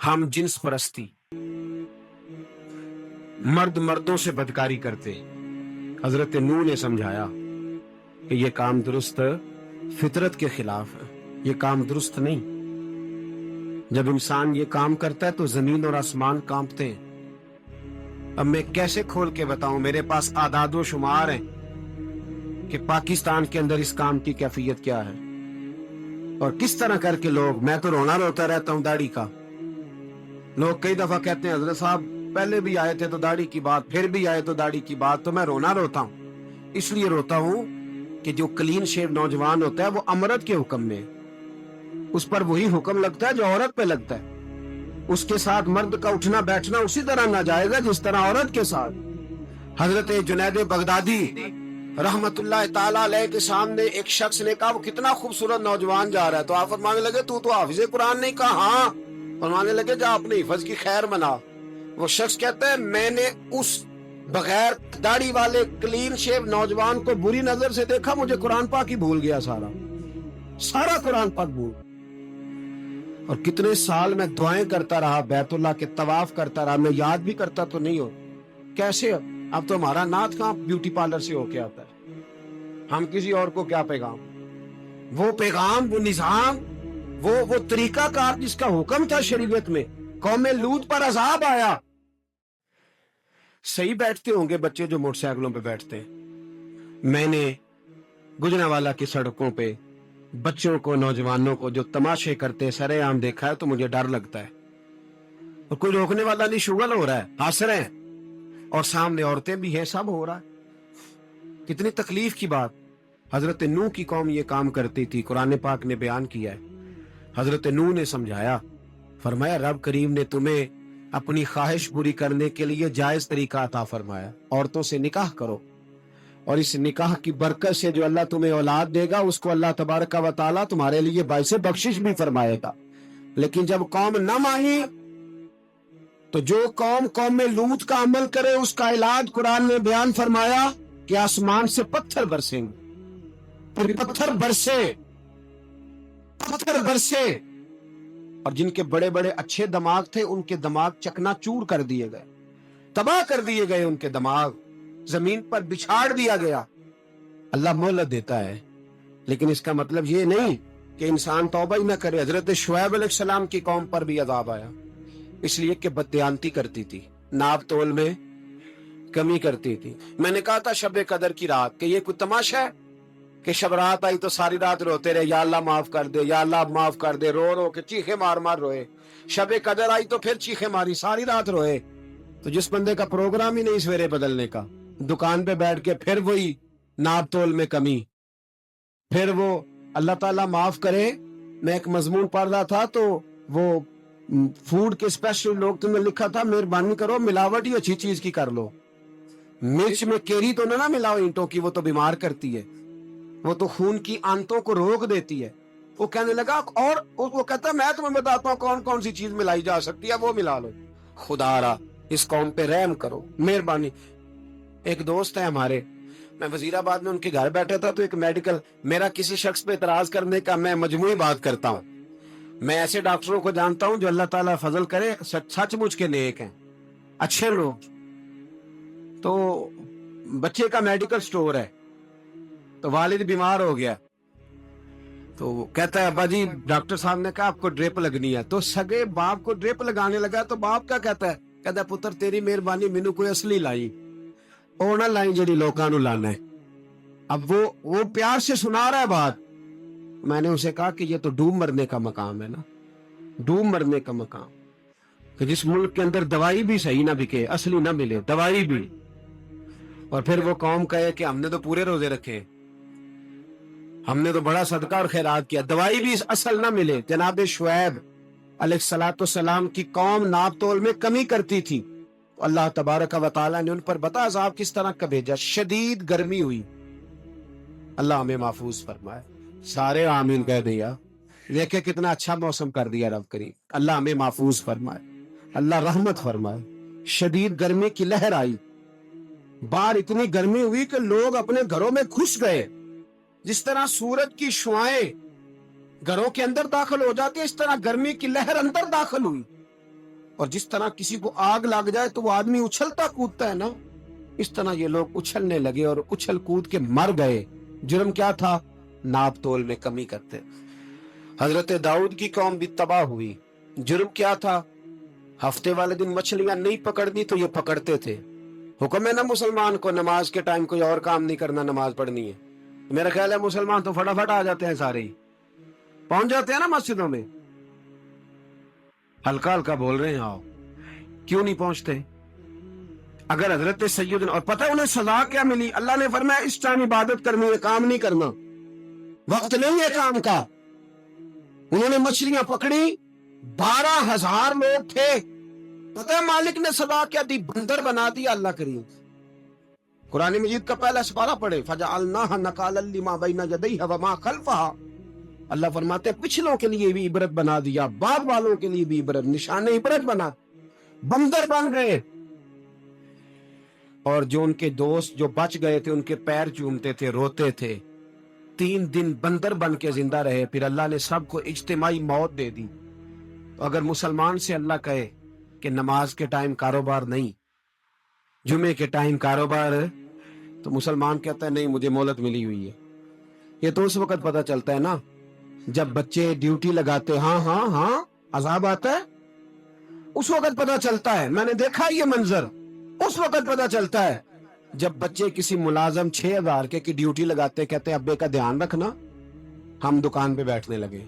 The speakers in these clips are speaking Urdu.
ہم جنس پرستی، مرد مردوں سے بدکاری کرتے. حضرت نوح نے سمجھایا کہ یہ کام درست فطرت کے خلاف ہے، یہ کام درست نہیں. جب انسان یہ کام کرتا ہے تو زمین اور آسمان کانپتے ہیں. اب میں کیسے کھول کے بتاؤں، میرے پاس اعداد و شمار ہیں کہ پاکستان کے اندر اس کام کی کیفیت کیا ہے اور کس طرح کر کے لوگ، میں تو رونا روتا رہتا ہوں داڑھی کا. لوگ کئی دفعہ کہتے ہیں حضرت صاحب پہلے بھی آئے تھے تو داڑھی کی بات، پھر بھی آئے تو داڑھی کی بات. تو میں رونا روتا ہوں، اس لیے روتا ہوں کہ جو کلین شیو نوجوان ہوتا ہے وہ امرت کے حکم میں، اس پر وہی حکم لگتا ہے جو عورت پہ لگتا ہے. اس کے ساتھ مرد کا اٹھنا بیٹھنا اسی طرح ناجائز ہے جس طرح عورت کے ساتھ. حضرت جنید بغدادی رحمت اللہ تعالی علیہ کے سامنے ایک شخص نے کہا وہ کتنا خوبصورت نوجوان جا رہا ہے، تو آپ فرمانے لگے تو حافظ قرآن نہیں؟ کہا ہاں. فرمانے لگے جا اپنے حفظ کی خیر منا. وہ شخص کہتا ہے میں نے اس بغیر داڑھی والے کلین شیو نوجوان کو بری نظر سے دیکھا، مجھے قرآن پاک ہی بھول گیا، سارا قرآن پاک بھول. اور کتنے سال میں دعائیں کرتا رہا، بیت اللہ کے طواف کرتا رہا، میں یاد بھی کرتا تو نہیں ہو. کیسے اب تو ہمارا نعت کہاں بیوٹی پارلر سے ہو کے آتا ہے، ہم کسی اور کو کیا پیغام، وہ پیغام، وہ نظام، وہ طریقہ کار جس کا حکم تھا شریعت میں. قوم لوط پر عذاب آیا. صحیح بیٹھتے ہوں گے بچے جو موٹر سائیکلوں پہ بیٹھتے ہیں. میں نے گجرانوالہ کی سڑکوں پہ بچوں کو، نوجوانوں کو جو تماشے کرتے سرے عام دیکھا ہے تو مجھے ڈر لگتا ہے. اور کوئی روکنے والا نہیں، شغل ہو رہا ہے، ہنس رہے ہیں، اور سامنے عورتیں بھی ہیں، سب ہو رہا ہے. کتنی تکلیف کی بات. حضرت نوح کی قوم یہ کام کرتی تھی، قرآن پاک نے بیان کیا ہے. حضرت نوح نے سمجھایا، فرمایا رب کریم نے تمہیں اپنی خواہش پوری کرنے کے لیے جائز طریقہ عطا فرمایا، عورتوں سے نکاح کرو، اور اس نکاح کی برکت سے جو اللہ تمہیں اولاد دے گا اس کو اللہ تبارک و تعالیٰ تمہارے لیے باعث بخشش بھی فرمائے گا. لیکن جب قوم نہ مانی تو جو قوم لوط کا عمل کرے اس کا علاج قرآن نے بیان فرمایا کہ آسمان سے پتھر برسیں گے. پھر پتھر برسے اور جن کے بڑے بڑے اچھے دماغ تھے ان کے دماغ چکنا چور کر دیے گئے، تباہ کر دیے گئے، ان کے دماغ زمین پر بچھاڑ دیا گیا. اللہ مہلت دیتا ہے، لیکن اس کا مطلب یہ نہیں کہ انسان توبہ ہی نہ کرے. حضرت شعیب علیہ السلام کی قوم پر بھی عذاب آیا، اس لیے کہ بددیانتی کرتی تھی، ناپ تول میں کمی کرتی تھی. میں نے کہا تھا شب قدر کی رات کہ یہ کوئی تماشا ہے کہ شب رات آئی تو ساری رات روتے رہے، یا اللہ معاف کر دے، یا اللہ معاف کر دے، رو رو کے چیخے مار مار روئے. شب قدر آئی تو پھر چیخے ماری، ساری رات روئے. تو جس بندے کا پروگرام ہی نہیں سویرے بدلنے کا، دکان پہ بیٹھ کے پھر وہی ناپ تول میں کمی، پھر وہ اللہ تعالیٰ معاف کرے. میں ایک مضمون پڑھ رہا تھا تو وہ فوڈ کے اسپیشل لوگ تم نے لکھا تھا مہربانی کرو ملاوٹ ہی اچھی چیز کی کر لو، مرچ میں کیری تو نہ ملاؤ اینٹوں کی، وہ تو بیمار کرتی ہے، وہ تو خون کی آنتوں کو روک دیتی ہے. وہ کہنے لگا، اور وہ کہتا ہے میں تمہیں بتاتا ہوں کون کون سی چیز ملائی جا سکتی ہے، وہ ملا لو. خدا را اس قوم پہ رحم کرو، مہربانی. ایک دوست ہے ہمارے، میں وزیر آباد میں ان کے گھر بیٹھا تھا تو ایک میڈیکل، میرا کسی شخص پہ اعتراض کرنے کا میں مجموعی بات کرتا ہوں. میں ایسے ڈاکٹروں کو جانتا ہوں جو اللہ تعالیٰ فضل کرے سچ مچ کے نیک ہیں، اچھے لوگ. تو بچے کا میڈیکل سٹور ہے تو والد بیمار ہو گیا تو کہتا ہے ابا جی ڈاکٹر صاحب نے کہا آپ کو ڈرپ لگنی ہے. تو سگے باپ کو ڈرپ لگانے لگا تو باپ کیا کہتا ہے پتر تیری مہربانی مینو کوئی اصلی لائی، اور نہ لائی جڑی لوکاں نو لانا ہے. اب وہ پیار سے سنا رہا ہے بات. میں نے اسے کہا کہ یہ تو ڈوب مرنے کا مقام ہے نا، ڈوب مرنے کا مقام، کہ جس ملک کے اندر دوائی بھی صحیح نہ بکے، اصلی نہ ملے دوائی بھی، اور پھر وہ قوم کہے کہ ہم نے تو پورے روزے رکھے، ہم نے تو بڑا صدقہ اور خیرات کیا، دوائی بھی اصل نہ ملے. جناب شعیب علیہ السلام کی قوم ناپ تول میں کمی کرتی تھی، اللہ تبارک و تعالیٰ نے ان پر بتا عذاب کس طرح کا بھیجا. شدید گرمی ہوئی، اللہ ہمیں محفوظ فرمائے. سارے آمین کہہ دیا. دیکھے کتنا اچھا موسم کر دیا رب کریم. اللہ ہمیں محفوظ فرمائے، اللہ رحمت فرمائے. شدید گرمی کی لہر آئی، باہر اتنی گرمی ہوئی کہ لوگ اپنے گھروں میں گھس گئے. جس طرح سورج کی شعائیں گھروں کے اندر داخل ہو جاتی ہے، اس طرح گرمی کی لہر اندر داخل ہوئی. اور جس طرح کسی کو آگ لگ جائے تو وہ آدمی اچھلتا کودتا ہے نا، اس طرح یہ لوگ اچھلنے لگے اور اچھل کود کے مر گئے۔ جرم کیا تھا؟ ناپ تول میں کمی کرتے۔ حضرت داؤد کی قوم بھی تباہ ہوئی۔ جرم کیا تھا؟ ہفتے والے دن مچھلیاں نہیں پکڑنی تو یہ پکڑتے تھے۔ حکم ہے نا مسلمان کو نماز کے ٹائم کوئی اور کام نہیں کرنا، نماز پڑھنی ہے۔ میرا خیال ہے مسلمان تو فٹافٹ آ جاتے ہیں، سارے ہی پہنچ جاتے ہیں نا مسجدوں میں۔ ہلکا ہلکا بول رہے ہیں، آؤ، کیوں نہیں پہنچتے؟ اگر حضرت سیدنا، اور پتہ انہیں سزا کیا ملی؟ اللہ نے فرمایا اس ٹائم عبادت کرنی ہے، کام نہیں کرنا، وقت نہیں ہے کام کا۔ انہوں نے مچھلیاں پکڑی، 12,000 لوگ تھے۔ پتہ ہے مالک نے سزا کیا دی؟ بندر بنا دیا اللہ کریم۔ قرآن مجید کا پہلا سپارہ پڑھے، فَجَعَلْنَاهَا نَكَالًا لِمَا بَيْنَ يَدَيْهَا وَمَا خَلْفَهَا۔ اللہ فرماتے ہیں پچھلوں کے لیے بھی عبرت بنا دیا، بعد والوں کے لیے بھی عبرت، نشان عبرت بنا۔ بندر بن گئے، اور جو ان کے دوست جو بچ گئے تھے ان کے پیر چومتے تھے، روتے تھے۔ 3 دن بندر بن کے زندہ رہے، پھر اللہ نے سب کو اجتماعی موت دے دی۔ تو اگر مسلمان سے اللہ کہے کہ نماز کے ٹائم کاروبار نہیں، جمعے کے ٹائم کاروبار، تو مسلمان کہتا ہے نہیں مجھے مہلت ملی ہوئی ہے۔ یہ تو اس وقت پتہ چلتا ہے نا جب بچے ڈیوٹی لگاتے، ہاں ہاں ہاں عذاب آتا ہے، اس وقت پتہ چلتا ہے۔ میں نے دیکھا یہ منظر، اس وقت پتہ چلتا ہے جب بچے کسی ملازم 6,000 کے کی ڈیوٹی لگاتے، کہتے ہیں ابے کا دھیان رکھنا، ہم دکان پہ بیٹھنے لگے۔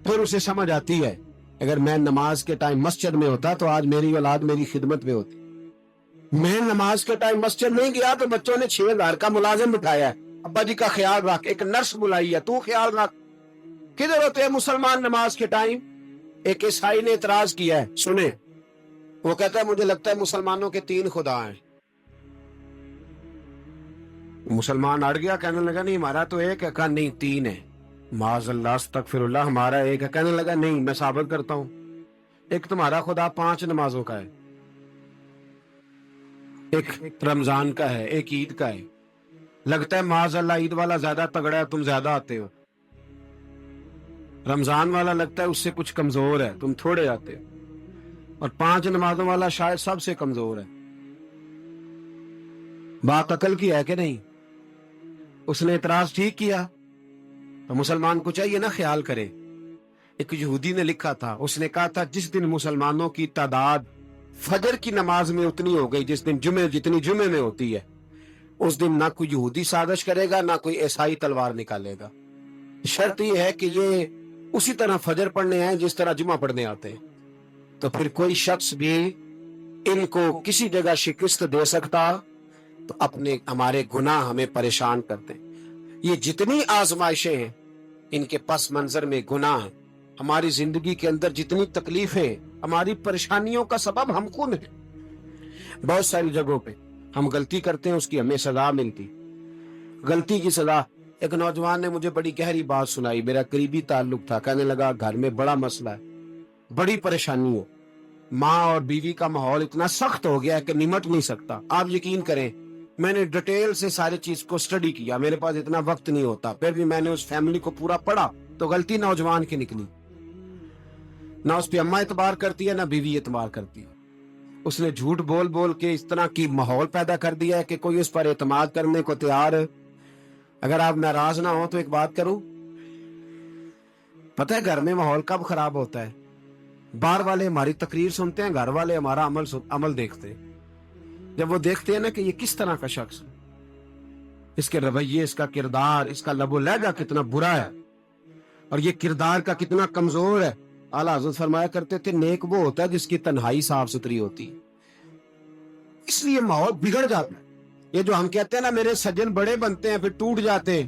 پھر اسے سمجھ آتی ہے اگر میں نماز کے ٹائم مسجد میں ہوتا تو آج میری اولاد میری خدمت میں ہوتی۔ میں نماز کے ٹائم مسجد نہیں گیا تو بچوں نے 6,000 کا ملازم بٹھایا ہے، ابا جی کا خیال رکھ، ایک نرس بلائی ہے، تو خیال رکھ۔ کدھر ہوتے ہیں مسلمان نماز کے ٹائم؟ ایک عیسائی نے اعتراض کیا ہے، سنیں، وہ کہتا ہے مجھے لگتا ہے مسلمانوں کے 3 خدا ہیں۔ مسلمان اڑ گیا، کہنے لگا نہیں ہمارا تو ایک ہے، کہا نہیں 3 ہے، معاذ اللہ استغفر اللہ، ہمارا ایک ہے، کہنے لگا نہیں میں ثابت کرتا ہوں، ایک تمہارا خدا 5 نمازوں کا ہے، ایک رمضان کا ہے، ایک عید کا ہے، لگتا ہے معاذ اللہ عید والا زیادہ تگڑا ہے، تم زیادہ آتے ہو، رمضان والا لگتا ہے اس سے کچھ کمزور ہے، تم تھوڑے آتے ہو، اور 5 نمازوں والا شاید سب سے کمزور ہے۔ بات عقل کی ہے کہ نہیں؟ اس نے اعتراض ٹھیک کیا، تو مسلمان کو چاہیے نا خیال کرے۔ ایک یہودی نے لکھا تھا، اس نے کہا تھا جس دن مسلمانوں کی تعداد فجر کی نماز میں اتنی ہو گئی جس دن جتنی جمعے میں ہوتی ہے، اس دن نہ کوئی یہودی سازش کرے گا نہ کوئی عیسائی تلوار نکالے گا۔ شرط یہ ہے کہ یہ اسی طرح فجر پڑھنے آئے جس طرح جمعہ پڑھنے آتے ہیں، تو پھر کوئی شخص بھی ان کو کسی جگہ شکست دے سکتا تو ہمارے گناہ ہمیں پریشان کرتے ہیں۔ یہ جتنی آزمائشیں ہیں ان کے پس منظر میں گناہ ہیں۔ ہماری زندگی کے اندر جتنی تکلیفیں، ہماری پریشانیوں کا سبب ہم خود ہیں۔ بہت ساری جگہوں پہ ہم غلطی کرتے ہیں، اس کی ہمیں سزا ملتی۔ غلطی کی سزا، ایک نوجوان نے مجھے بڑی گہری بات سنائی، میرا قریبی تعلق تھا، کہنے لگا گھر میں بڑا مسئلہ ہے، بڑی پریشانی ہے، ماں اور بیوی کا ماحول اتنا سخت ہو گیا ہے کہ نمٹ نہیں سکتا۔ آپ یقین کریں میں نے ڈیٹیل سے ساری چیز کو سٹڈی کیا، میرے پاس اتنا وقت نہیں ہوتا، پھر بھی میں نے اس فیملی کو پورا پڑھا، تو غلطی نوجوان کی نکلی۔ نہ اس پہ اماں اعتبار کرتی ہے نہ بیوی اعتبار کرتی ہے۔ اس نے جھوٹ بول بول کے اس طرح کی ماحول پیدا کر دیا ہے کہ کوئی اس پر اعتماد کرنے کو تیار ہے۔ اگر آپ ناراض نہ ہو تو ایک بات کروں، پتہ ہے گھر میں ماحول کب خراب ہوتا ہے؟ باہر والے ہماری تقریر سنتے ہیں، گھر والے ہمارا عمل دیکھتے ہیں۔ جب وہ دیکھتے ہیں نا کہ یہ کس طرح کا شخص ہے، اس کے رویے، اس کا کردار، اس کا لب و لہجہ کتنا برا ہے، اور یہ کردار کا کتنا کمزور ہے۔ اعلیٰ حضرت فرمایا کرتے تھے نیک وہ ہوتا ہے جس کی تنہائی صاف ستھری ہوتی ہے، اس لیے ماحول بگڑ جاتا ہے۔ یہ جو ہم کہتے ہیں نا میرے سجن بڑے بنتے ہیں پھر ٹوٹ جاتے ہیں،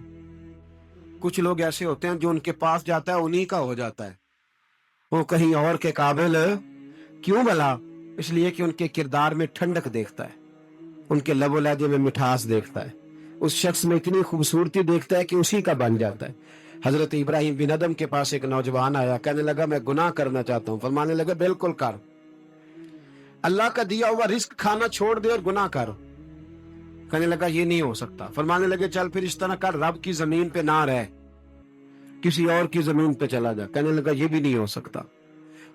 کچھ لوگ ایسے ہوتے ہیں جو ان کے پاس جاتا ہے انہی کا ہو جاتا ہے، وہ کہیں اور کے قابل کیوں بھلا؟ اس لیے کہ ان کے کردار میں ٹھنڈک دیکھتا ہے، ان کے لب و لہجے میں مٹھاس دیکھتا ہے، اس شخص میں اتنی خوبصورتی دیکھتا ہے کہ اسی کا بن جاتا ہے۔ حضرت ابراہیم بن ادم کے پاس ایک نوجوان آیا، کہنے لگا میں گناہ کرنا چاہتا ہوں، فرمانے لگا بالکل کر، اللہ کا دیا ہوا رزق کھانا چھوڑ دے اور گناہ کر۔ کہنے لگا یہ نہیں ہو سکتا، فرمانے لگے چل پھر اس طرح کر، رب کی زمین پہ نہ رہ، کسی اور کی زمین پہ چلا جا۔ کہنے لگا یہ بھی نہیں ہو سکتا،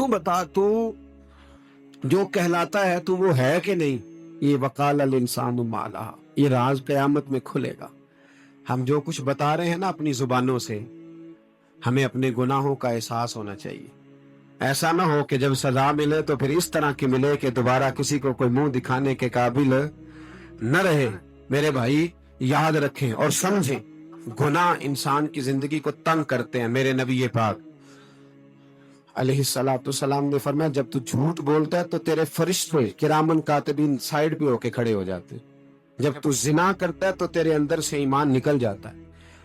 تو بتا تو جو کہلاتا ہے تو وہ ہے کہ نہیں؟ یہ وقال الانسان ما لہا، یہ راز قیامت میں کھلے گا۔ ہم جو کچھ بتا رہے ہیں نا اپنی زبانوں سے، ہمیں اپنے گناہوں کا احساس ہونا چاہیے۔ ایسا نہ ہو کہ جب سزا ملے تو پھر اس طرح کی ملے کہ دوبارہ کسی کو کوئی منہ دکھانے کے قابل نہ رہے۔ میرے بھائی یاد رکھیں اور سمجھیں، گناہ انسان کی زندگی کو تنگ کرتے ہیں۔ میرے نبی پاک علیہ الصلوۃ والسلام نے فرمایا جب تو جھوٹ بولتا ہے تو تیرے فرشتے کرامن کاتبین سائڈ پہ ہو کے کھڑے ہو جاتے ہیں، جب تو زنا کرتا ہے تو تیرے اندر سے ایمان نکل جاتا ہے۔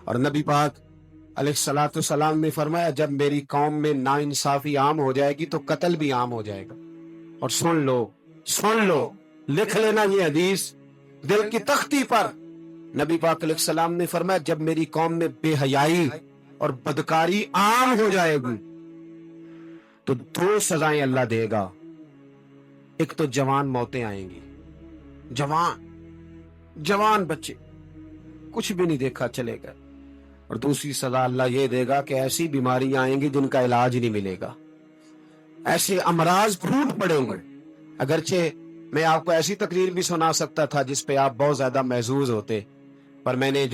اور نبی پاک علیہ الصلوۃ والسلام نے فرمایا جب میری قوم میں ناانصافی عام ہو جائے گی تو قتل بھی عام ہو جائے گا۔ اور سن لو لکھ لینا یہ حدیث دل کی تختی پر، نبی پاک علیہ السلام نے فرمایا جب میری قوم میں بے حیائی اور بدکاری عام ہو جائے گی تو دو سزائیں اللہ دے گا۔ ایک تو جوان موتیں آئیں گی، جوان بچے کچھ بھی نہیں دیکھا چلے گا، اور دوسری سزا اللہ یہ دے گا کہ ایسی بیماریاں آئیں گی جن کا علاج نہیں ملے گا، ایسے امراض پھوٹ پڑیں گے۔ اگرچہ میں آپ کو ایسی تقریر بھی سنا سکتا تھا جس پہ آپ بہت زیادہ محظوظ ہوتے، پر میں نے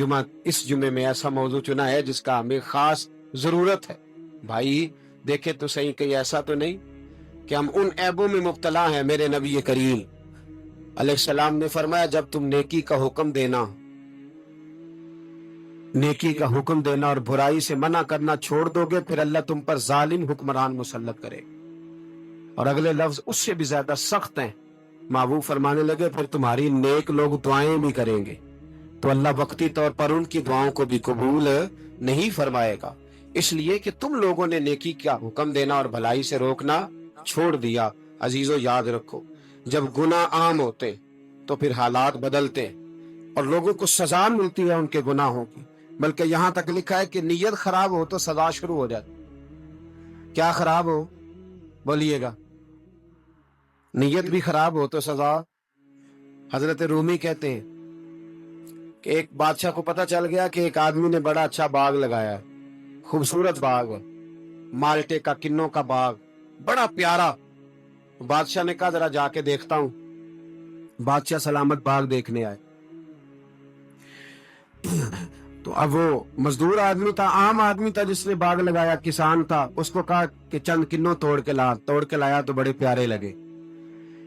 اس جمعے میں ایسا موضوع چنا ہے جس کا ہمیں خاص ضرورت ہے۔ بھائی دیکھیں تو صحیح، کہیں ایسا تو نہیں کہ ہم ان عیبوں میں مبتلا ہیں۔ میرے نبی کریم علیہ السلام نے فرمایا جب تم نیکی کا حکم دینا اور برائی سے منع کرنا چھوڑ دو گے، پھر اللہ تم پر ظالم حکمران مسلط کرے گا۔ اور اگلے لفظ اس سے بھی زیادہ سخت ہیں، محبوب فرمانے لگے پھر تمہاری نیک لوگ دعائیں بھی کریں گے تو اللہ وقتی طور پر ان کی دعاؤں کو بھی قبول نہیں فرمائے گا، اس لیے کہ تم لوگوں نے نیکی کا حکم دینا اور بھلائی سے روکنا چھوڑ دیا۔ عزیزو یاد رکھو، جب گناہ عام ہوتے تو پھر حالات بدلتے اور لوگوں کو سزا ملتی ہے ان کے گناہوں کی، بلکہ یہاں تک لکھا ہے کہ نیت خراب ہو تو سزا شروع ہو جاتی۔ کیا خراب ہو؟ بولیے گا۔ نیت بھی خراب ہو تو سزا۔ حضرت رومی کہتے ہیں کہ ایک بادشاہ کو پتہ چل گیا کہ ایک آدمی نے بڑا اچھا باغ لگایا ہے، خوبصورت باغ، مالٹے کا، کنوں کا باغ، بڑا پیارا۔ بادشاہ نے کہا ذرا جا کے دیکھتا ہوں۔ بادشاہ سلامت باغ دیکھنے آئے تو اب وہ مزدور آدمی تھا، عام آدمی تھا جس نے باغ لگایا، کسان تھا، اس کو کہا کہ چند کنوں توڑ کے لایا تو بڑے پیارے لگے۔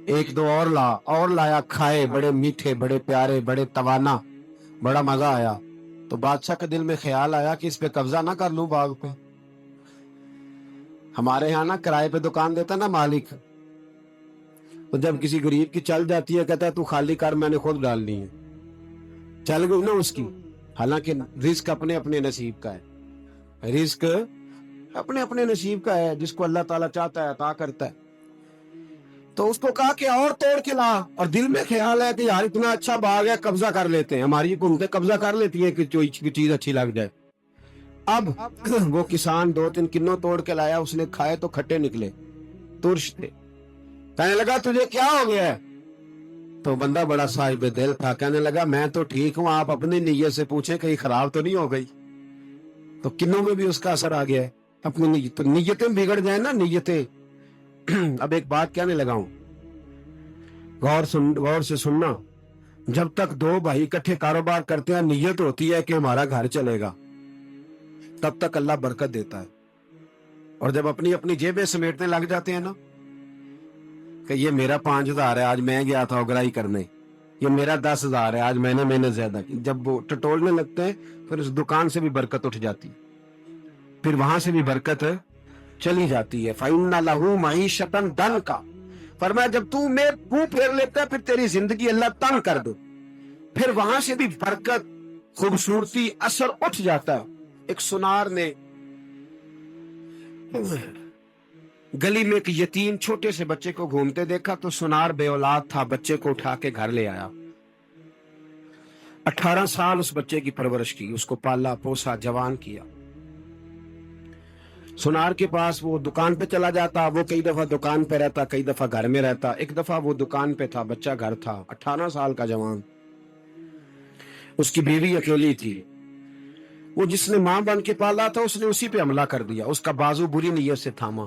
ایک دو اور لایا، کھائے، بڑے میٹھے، بڑے پیارے، بڑے توانا، بڑا مزہ آیا۔ تو بادشاہ کے دل میں خیال آیا کہ اس پہ قبضہ نہ کر لوں باغ پہ۔ ہمارے یہاں نا کرائے پہ دکان دیتا نا مالک، تو جب کسی غریب کی چل جاتی ہے کہتا ہے تو خالی کر، میں نے خود ڈالنی ہے، چل گئی نا اس کی۔ حالانکہ رزق اپنے اپنے نصیب کا ہے، رزق اپنے اپنے نصیب کا ہے، جس کو اللہ تعالیٰ چاہتا ہے عطا کرتا ہے۔ تو اس کو کہا کہ اور توڑ کے لا، اور دل میں خیال ہے کہ یار اتنا اچھا باغ ہے، قبضہ کر لیتے ہیں، ہماری حکومتیں قبضہ کر لیتی ہیں کہ کوئی چیز اچھی لگ جائے۔ اب وہ کسان دو تین کنوں توڑ کے لایا، اس نے کھائے تو کھٹے نکلے، ترش تھے۔ کہنے لگا تجھے کیا ہو گیا ہے؟ تو بندہ بڑا صاحب دل تھا، کہنے لگا میں تو ٹھیک ہوں، آپ اپنی نیت سے پوچھیں کہیں خراب تو نہیں ہو گئی۔ تو کنوں میں بھی اس کا اثر آ گیا ہے، اپنی نیت، تو نیتیں بگڑ جائیں نا، نیتیں۔ اب ایک بات کہنے لگا ہوں، غور سے سننا، جب تک دو بھائی اکٹھے کاروبار کرتے ہیں، نیت ہوتی ہے کہ ہمارا گھر چلے گا، تب تک اللہ برکت دیتا ہے۔ اور جب اپنی اپنی جیبیں سمیٹنے لگ جاتے ہیں نا کہ یہ میرا 5,000 ہے، آج میں گیا تھا اگرائی کرنے، یہ میرا 10,000 ہے، آج میں نے محنت زیادہ کی، جب وہ ٹٹولنے لگتے ہیں پھر اس دکان سے بھی برکت اٹھ جاتی، پھر وہاں سے بھی برکت چلی جاتی ہے۔ فَإِنَّ لَهُ مَعِيشَةً ضَنْكَ، فرمایا جب تو میں منہ پھیر لیتا ہے پھر تیری زندگی اللہ تنگ کر دو، پھر وہاں سے بھی برکت، خوبصورتی، اثر اٹھ جاتا ہے۔ ایک سنار نے گلی میں ایک یتیم چھوٹے سے بچے کو گھومتے دیکھا تو سنار بے اولاد تھا، بچے کو اٹھا کے گھر لے آیا، 18 سال اس بچے کی پرورش کی، اس کو پالا پوسا، جوان کیا۔ سنار کے پاس وہ دکان پہ چلا جاتا، وہ کئی دفعہ دکان پہ رہتا، کئی دفعہ گھر میں رہتا۔ ایک دفعہ وہ دکان پہ تھا، بچہ گھر تھا، 18 سال کا جوان، اس کی بیوی اکیلی تھی۔ وہ جس نے ماں بن کے پالا تھا اس نے اسی پہ حملہ کر دیا، اس کا بازو بری نیت سے تھاما،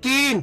3,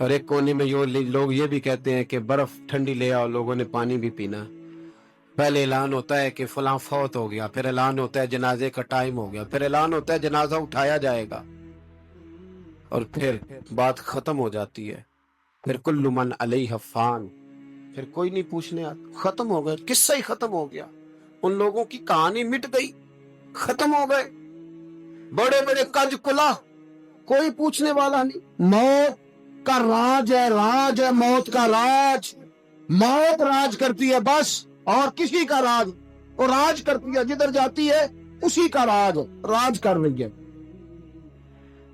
اور ایک کونے میں لوگ یہ بھی کہتے ہیں کہ برف ٹھنڈی لے آؤ، لوگوں نے پانی بھی پینا۔ پہلے اعلان ہوتا ہے کہ فلاں فوت ہو گیا، پھر اعلان ہوتا ہے جنازے کا ٹائم ہو گیا، پھر اعلان ہوتا ہے جنازہ اٹھایا جائے گا، اور پھر بات ختم ہو جاتی ہے۔ پھر کل من علیہ فان، پھر کوئی نہیں پوچھنے آتا، ختم ہو گئے، قصہ ہی ختم ہو گیا، ان لوگوں کی کہانی مٹ گئی، ختم ہو گئے، بڑے بڑے کج کلا، کوئی پوچھنے والا نہیں۔ موت کا راج ہے، راج ہے موت کا راج، موت راج کرتی ہے بس، اور کسی کا راج، وہ راج کرتی ہے، جدھر جاتی ہے اسی کا راج کر رہی ہے۔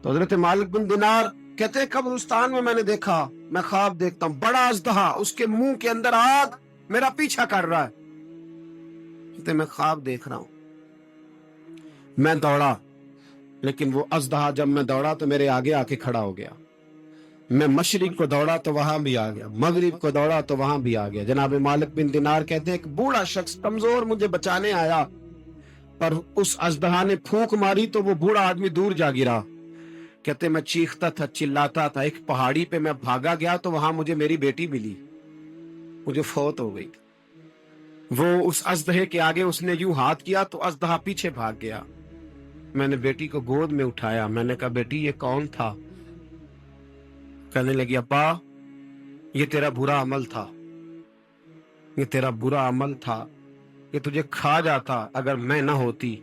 تو حضرت مالک بن دینار کہتے ہیں قبرستان میں نے دیکھا، میں خواب دیکھتا ہوں، بڑا اژدہا، اس کے منہ کے اندر آگ، میرا پیچھا کر رہا ہے۔ کہتے ہیں میں خواب دیکھ رہا ہوں، میں دوڑا، لیکن وہ اژدہا جب میں دوڑا تو میرے آگے آ کے کھڑا ہو گیا۔ میں مشرق کو دوڑا تو وہاں بھی آ گیا، مغرب کو دوڑا تو وہاں بھی آ گیا۔ جناب مالک بن دینار کہتے ہیں ایک بوڑھا شخص کمزور مجھے بچانے آیا، پر اس اژدہا نے پھونک ماری تو وہ بوڑھا آدمی دور جا گرا۔ کہتے میں چیختا تھا، چلاتا تھا، ایک پہاڑی پہ میں بھاگا گیا تو وہاں مجھے میری بیٹی ملی، مجھے فوت ہو گئی۔ وہ اس اژدہے کے آگے اس نے یوں ہاتھ کیا تو اژدہا پیچھے بھاگ گیا۔ میں نے بیٹی کو گود میں اٹھایا، میں نے کہا بیٹی یہ کون تھا؟ کہنے لگی ابا یہ تیرا برا عمل تھا، یہ تیرا برا عمل تھا، یہ تجھے کھا جاتا اگر میں نہ ہوتی۔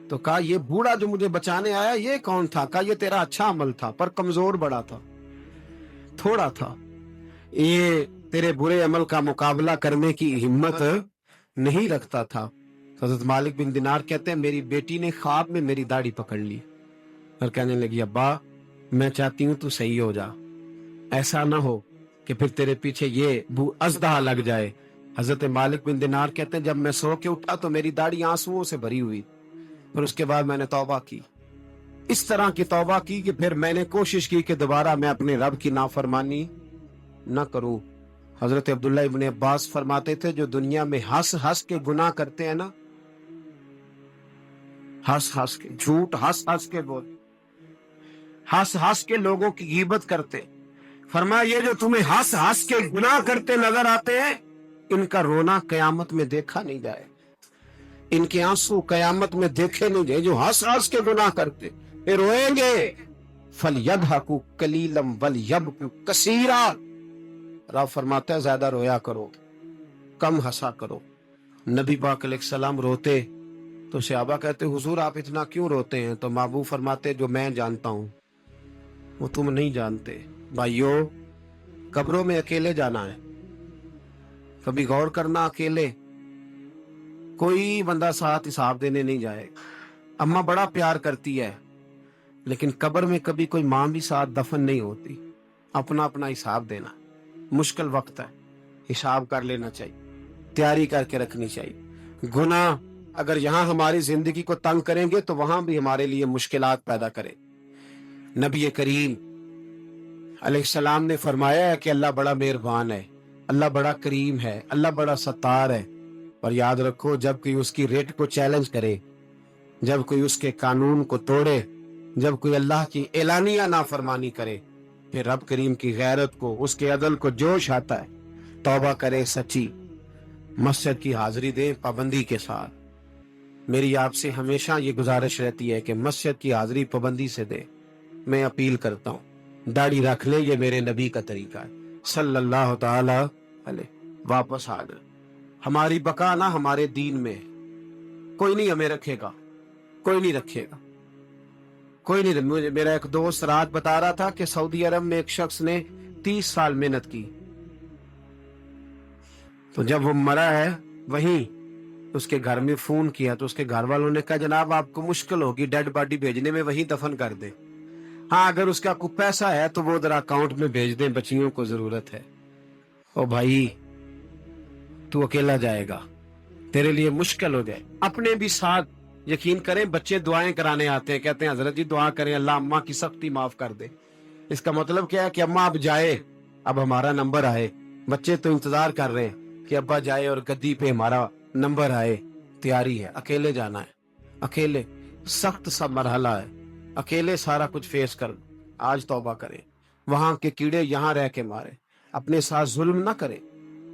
تو کہا یہ بوڑھا جو مجھے بچانے آیا یہ کون تھا؟ کہا یہ تیرا اچھا عمل تھا، پر کمزور بڑا تھا، تھوڑا تھا، یہ تیرے برے عمل کا مقابلہ کرنے کی ہمت نہیں رکھتا تھا۔ حضرت مالک بن دینار کہتے ہیں میری بیٹی نے خواب میں میری داڑھی پکڑ لی اور کہنے لگی ابا میں چاہتی ہوں تو صحیح ہو جا، ایسا نہ ہو کہ پھر تیرے پیچھے یہ اژدہا لگ جائے۔ حضرت مالک بن دینار کہتے ہیں جب میں سو کے اٹھا تو میری داڑھی آنسوؤں سے بھری ہوئی، پھر اس کے بعد میں نے توبہ کی، اس طرح کی توبہ کی کہ پھر میں نے کوشش کی کہ دوبارہ میں اپنے رب کی نافرمانی نہ کروں۔ حضرت عبداللہ ابن عباس فرماتے تھے جو دنیا میں ہنس ہنس کے گناہ کرتے ہیں نا، ہنس ہنس کے جھوٹ، ہنس ہنس کے بول، ہنس ہنس کے لوگوں کی غیبت کرتے، فرمایا یہ جو تمہیں ہنس ہنس کے گناہ کرتے نظر آتے ہیں ان کا رونا قیامت میں دیکھا نہیں جائے، ان کے آنسو قیامت میں دیکھے نہیں جائے۔ جو ہنس ہنس کے گناہ کرتے پھر روئیں گے، فَلْيَضْحَكُوا قَلِيلًا وَلْيَبْكُوا كَثِيرًا، رب فرماتا ہے زیادہ رویا کرو، کم ہنسا کرو۔ نبی پاک علیہ السلام روتے تو صحابہ کہتے حضور آپ اتنا کیوں روتے ہیں؟ تو محبوب فرماتے جو میں جانتا ہوں وہ تم نہیں جانتے۔ بھائیو قبروں میں اکیلے جانا ہے، کبھی غور کرنا، اکیلے، کوئی بندہ ساتھ حساب دینے نہیں جائے۔ اماں بڑا پیار کرتی ہے لیکن قبر میں کبھی کوئی ماں بھی ساتھ دفن نہیں ہوتی، اپنا اپنا حساب دینا، مشکل وقت ہے، حساب کر لینا چاہیے، تیاری کر کے رکھنی چاہیے۔ گناہ اگر یہاں ہماری زندگی کو تنگ کریں گے تو وہاں بھی ہمارے لیے مشکلات پیدا کریں۔ نبی کریم علیہ السلام نے فرمایا ہے کہ اللہ بڑا مہربان ہے، اللہ بڑا کریم ہے، اللہ بڑا ستار ہے، اور یاد رکھو جب کوئی اس کی ریٹ کو چیلنج کرے، جب کوئی اس کے قانون کو توڑے، جب کوئی اللہ کی اعلانیہ نافرمانی کرے، پھر رب کریم کی غیرت کو، اس کے عدل کو جوش آتا ہے، توبہ کرے سچی، مسجد کی حاضری دیں پابندی کے ساتھ۔ میری آپ سے ہمیشہ یہ گزارش رہتی ہے کہ مسجد کی حاضری پابندی سے دے۔ میں اپیل کرتا ہوں داڑھی رکھ لے، یہ میرے نبی کا طریقہ ہے صلی اللہ تعالی علیہ۔ واپس آ گئے، ہماری بقا نہ ہمارے دین میں، کوئی نہیں ہمیں رکھے گا، کوئی نہیں رکھے گا، کوئی نہیں۔ میرا ایک دوست رات بتا رہا تھا کہ سعودی عرب میں ایک شخص نے 30 سال محنت کی، تو جب وہ مرا ہے وہیں اس کے گھر میں فون کیا تو اس کے گھر والوں نے کہا جناب آپ کو مشکل ہوگی ڈیڈ باڈی بھیجنے میں، وہیں دفن کر دیں، ہاں اگر اس کا کوئی پیسہ ہے تو وہ ذرا اکاؤنٹ میں بھیج دیں، بچیوں کو ضرورت ہے۔ او بھائی تو اکیلا جائے گا، تیرے لیے مشکل ہو جائے۔ اپنے بھی ساتھ یقین کریں، بچے دعائیں کرانے آتے ہیں، کہتے ہیں حضرت جی دعا کریں اللہ اماں کی سختی معاف کر دے۔ اس کا مطلب کیا ہے کہ اماں اب جائے، اب ہمارا نمبر آئے۔ بچے تو انتظار کر رہے ہیں کہ ابا جائے اور گدی پہ ہمارا نمبر آئے۔ تیاری ہے، اکیلے جانا ہے، اکیلے، سخت سا مرحلہ ہے، اکیلے سارا کچھ فیس کر۔ آج توبہ کریں، وہاں کے کیڑے یہاں رہ کے مارے، اپنے ساتھ ظلم نہ کریں.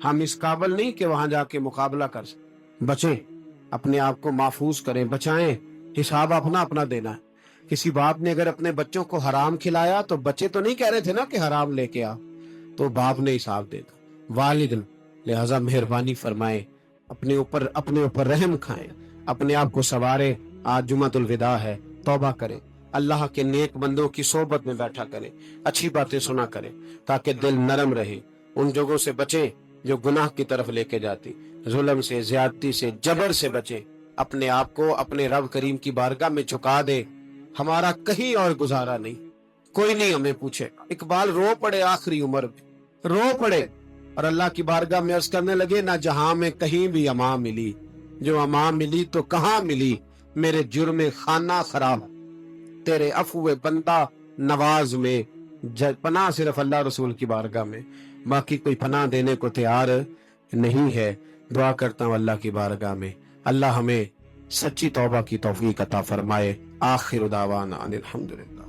ہم اس قابل نہیں کہ وہاں جا کے مقابلہ کر سکیں. بچیں، اپنے آپ کو محفوظ کریں، بچائیں. حساب اپنا اپنا دینا ہے. کسی باپ نے اگر اپنے بچوں کو حرام کھلایا تو بچے تو نہیں کہہ رہے تھے نا کہ حرام لے کے آ، تو باپ نے حساب دے دا. والد لہذا مہربانی فرمائیں، اپنے اوپر رحم کھائیں، اپنے آپ کو سنواریں. آج جمعۃ الوداع ہے، توبہ کریں، اللہ کے نیک بندوں کی صحبت میں بیٹھا کریں، اچھی باتیں سنا کریں تاکہ دل نرم رہے. ان جگہوں سے بچیں جو گناہ کی طرف لے کے جاتی، ظلم سے، زیادتی سے، جبر سے بچیں. اپنے آپ کو اپنے رب کریم کی بارگاہ میں جھکا دے. ہمارا کہیں اور گزارا نہیں، کوئی نہیں ہمیں پوچھے. اقبال رو پڑے آخری عمر میں، رو پڑے اور اللہ کی بارگاہ میں عرض کرنے لگے، نہ جہاں میں کہیں بھی امان ملی، جو امان ملی تو کہاں ملی، میرے جرم خانہ خراب، تیرے عفو بندہ نواز میں. پناہ صرف اللہ رسول کی بارگاہ میں، باقی کوئی پناہ دینے کو تیار نہیں ہے. دعا کرتا ہوں اللہ کی بارگاہ میں اللہ ہمیں سچی توبہ کی توفیق عطا فرمائے. آخر دعوانا ان الحمدللہ.